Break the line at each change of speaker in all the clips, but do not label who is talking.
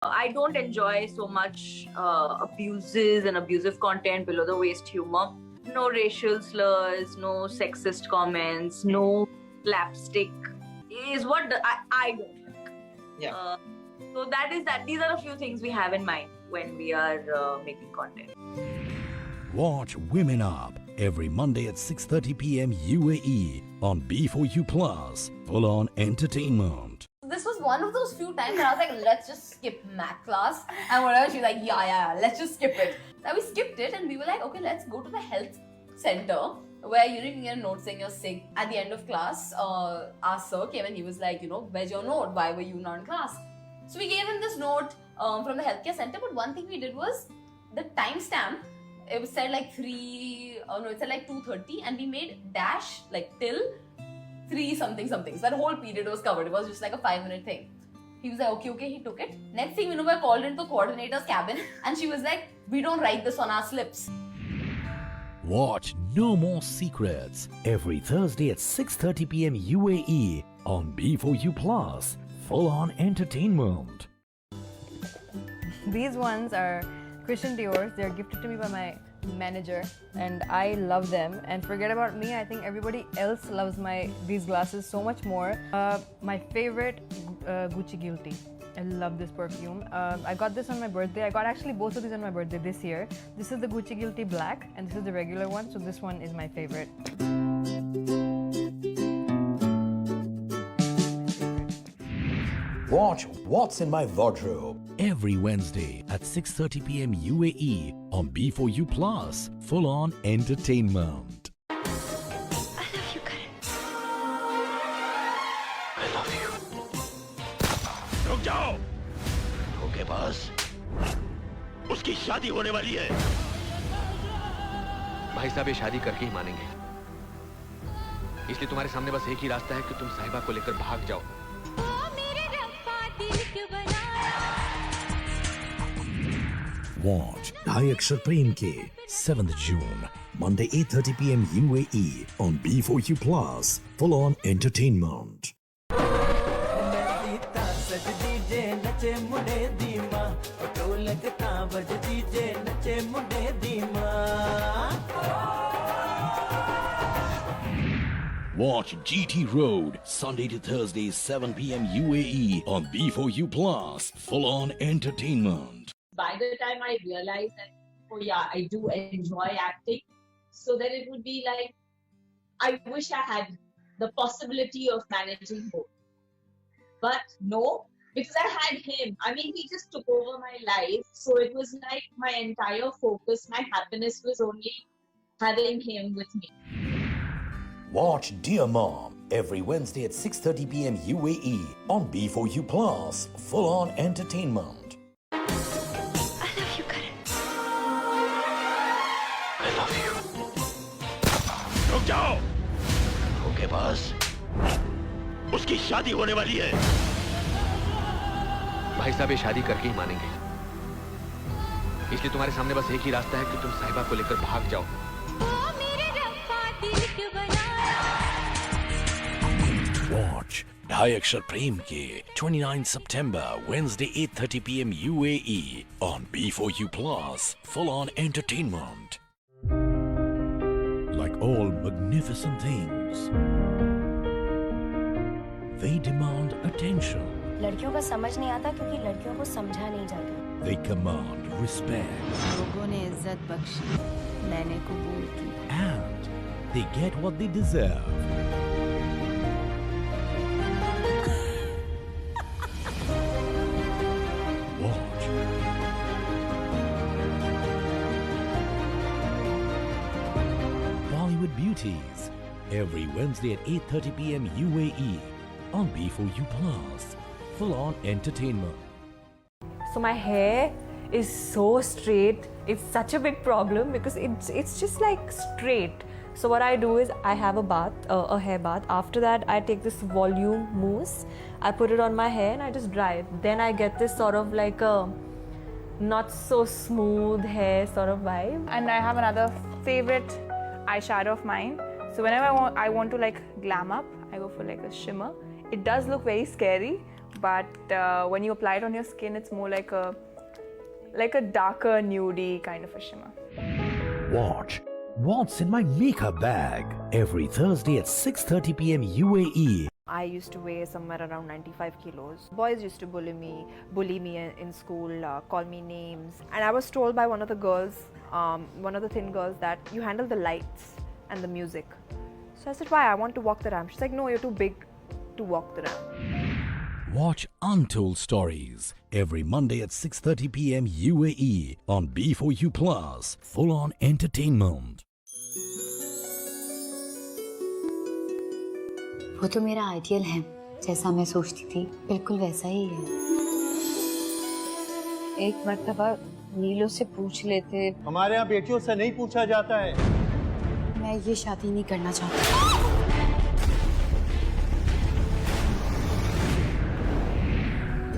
I don't enjoy so much abuses and abusive content, below the waist humor. No racial slurs, no sexist comments, no slapstick is what I don't like.
Yeah.
So that is that. These are a few things we have in mind when we are making content.
Watch Women Up every Monday at 6:30 p.m. UAE on B4U Plus. Full on entertainment.
This was one of those few times where I was like, let's just skip math class. And whatever, she's like, yeah, let's just skip it. So we skipped it and we were like, okay, let's go to the health center where you can get a note saying you're sick. At the end of class, our sir came and he was like, where's your note? Why were you not in class? So we gave him this note from the healthcare center. But one thing we did was the timestamp. It said like it said like 2:30 and we made dash like till 3 something. So that whole period was covered. It was just like a 5-minute thing. He was like, okay, he took it. Next thing we know, I called into the coordinator's cabin and she was like, we don't write this on our slips.
Watch No More Secrets every Thursday at 6:30 p.m. UAE on B4U Plus. Full on entertainment.
These ones are Christian Dior's. They're gifted to me by my manager and I love them. And forget about me, I think everybody else loves these glasses so much more. My favorite, Gucci Guilty. I love this perfume. I got this on my birthday. I got actually both of these on my birthday this year. This is the Gucci Guilty Black and this is the regular one. So this one is my favorite.
Watch What's in My Wardrobe every Wednesday at 6:30 p.m. UAE on B4U Plus. Full on entertainment.
I love you, Karan.
I love you. रुक जाओ। धोखेबाज। उसकी शादी होने वाली है।
भाई साहब ये शादी करके ही मानेंगे। इसलिए तुम्हारे सामने बस एक ही रास्ता है कि तुम साहिबा को लेकर भाग जाओ।
Watch Dhai Akshar Prem Ke 7th June, Monday 8:30 p.m. UAE on B4U Plus. Full on entertainment. Watch GT Road Sunday to Thursday 7 p.m. UAE on B4U Plus. Full on entertainment.
By the time I realized that, oh yeah, I do enjoy acting, so then it would be like, I wish I had the possibility of managing both. But no, because I had him. I mean, he just took over my life. So it was like my entire focus, my happiness was only having him with me.
Watch Dear Mom every Wednesday at 6:30 p.m. UAE on B4U Plus. Full on entertainment.
रुक जाओ। धोखेबाज। उसकी शादी होने वाली है।
भाई साहब ये शादी करके ही मानेंगे। इसलिए तुम्हारे सामने बस एक ही रास्ता है कि तुम साहिबा को लेकर भाग जाओ।
Watch Dhai Akshar Prem Ke 29 September, Wednesday 8:30 p.m. UAE on B4U Plus. Full on entertainment. Like all magnificent things, they demand attention.
लड़कियों का समझ नहीं आता क्योंकि लड़कियों को समझा नहीं जाता।
They command respect.
लोगों ने इज्जत बख्शी, मैंने कबूल की।
And they get what they deserve. Watch Bollywood Beauties every Wednesday at 8:30 p.m. UAE on B4U Plus. Full on entertainment.
So my hair is so straight. It's such a big problem because it's just like straight. So what I do is I have a bath, a hair bath. After that, I take this volume mousse, I put it on my hair and I just dry it. Then I get this sort of like a not so smooth hair sort of vibe.
And I have another favorite eyeshadow of mine. So whenever I want to like glam up, I go for like a shimmer. It does look very scary, but when you apply it on your skin, it's more like a darker nudie kind of a shimmer.
Watch What's in My Makeup Bag every Thursday at 6:30 p.m. UAE.
I used to weigh somewhere around 95 kilos. Boys used to bully me in school, call me names. And I was told by one of the girls, one of the thin girls, that you handle the lights and the music. So I said, why? I want to walk the ramp. She's like, no, you're too big to walk the ramp.
Watch Untold Stories every Monday at 6:30 p.m. UAE on B4U Plus. Full on entertainment.
वो तो मेरा ideal है, जैसा मैं सोचती थी बिल्कुल वैसा ही है। एक मर्तबा नीलो से पूछ लेते।
हमारे यहाँ बेटियों से नहीं पूछा जाता है।
मैं ये शादी नहीं करना चाहती।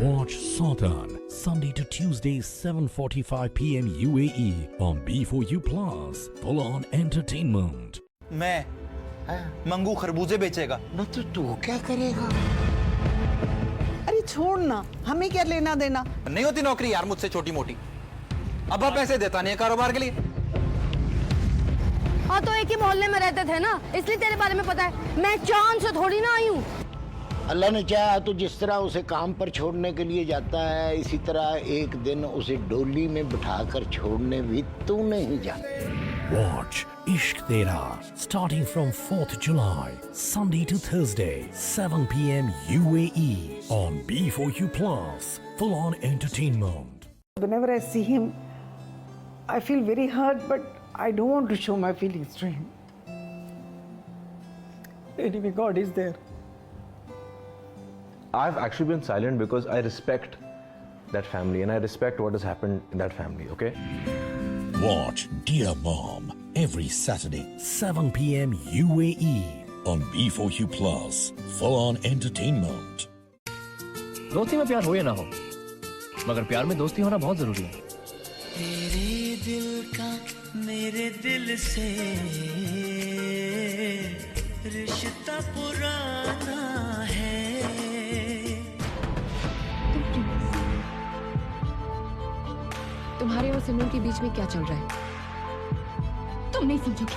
Watch Sultan Sunday to Tuesday 7:45 p.m. UAE on B4U Plus. Full on entertainment.
मैं मंगू खरबूजे बेचेगा।
न तो तू क्या करेगा?
अरे छोड़ ना, हमें क्या लेना देना।
नहीं होती नौकरी यार मुझसे छोटी मोटी। अब पैसे देता नहीं है कारोबार के लिए।
हाँ तो एक ही मोहल्ले में रहते थे ना, इसलिए तेरे बारे में पता है। मैं चांद से थोड़ी ना आई हूँ।
अल्लाह ने चाहा तो जिस तरह उसे काम पर छोड़ने के लिए जाता है, इसी तरह एक दिन उसे डोली में बिठाकर छोड़ने भी तू नहीं जाता।
Watch Ishq Tera starting from 4th July, Sunday to Thursday, 7 p.m. UAE on B4U Plus. Full on entertainment.
Whenever I see him, I feel very hurt, but I don't want to show my feelings to him. Anyway, God is there.
I've actually been silent because I respect that family and I respect what has happened in that family, okay?
Watch Dear Mom every Saturday, 7 p.m. UAE on B4U Plus. Full on entertainment.
दोस्ती में प्यार हो या ना हो, मगर प्यार में दोस्ती होना बहुत जरूरी है।
तेरे दिल का मेरे दिल से रिश्ता पुराना है।
तुम्हारे और सिमरन के बीच में क्या चल रहा है? तुम नहीं समझोगे।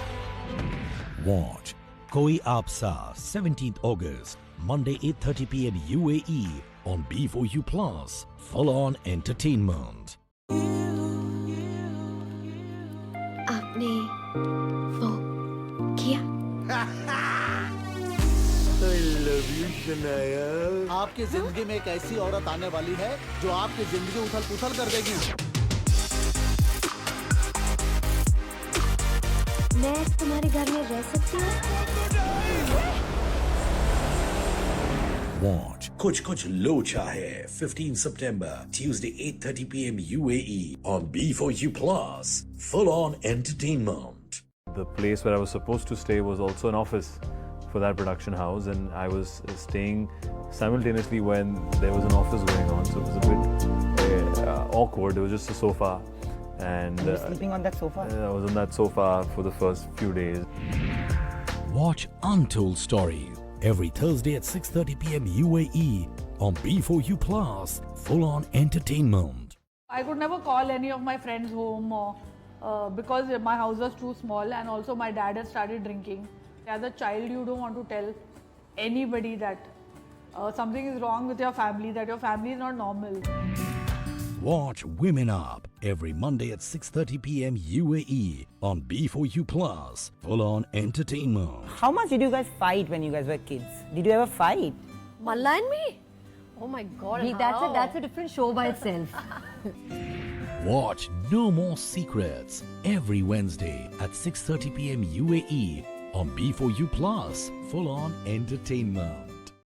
Watch Koi Aapsa 17th August, Monday 8:30 p.m. UAE on B4U Plus. Full on entertainment.
आपने वो किया?
I love you, Shanaya.
आपकी जिंदगी में एक ऐसी औरत आने वाली है जो आपकी जिंदगी उथल-पुथल कर देगी।
मैं तुम्हारे घर में रह सकती हूँ?
Watch Kuch Kuch Locha Hai 15 September, Tuesday 8:30 p.m. UAE on B4U Plus. Full on entertainment.
The place where I was supposed to stay was also an office for that production house, and I was staying simultaneously when there was an office going on, so it was a bit awkward. There was just a sofa, and
You were sleeping on that sofa?
I was on that sofa for the first few days.
Watch Untold Stories every Thursday at 6:30 p.m. UAE on B4U Plus. Full on entertainment.
I could never call any of my friends home because my house was too small, and also my dad had started drinking. As a child, you don't want to tell anybody that something is wrong with your family, that your family is not normal.
Watch Women Up every Monday at 6:30 p.m. UAE on B4U Plus. Full on entertainment.
How much did you guys fight when you guys were kids? Did you ever fight?
Malla and me? Oh my God!
That's a different show by itself.
Watch No More Secrets every Wednesday at 6:30 p.m. UAE on B4U Plus. Full on entertainment.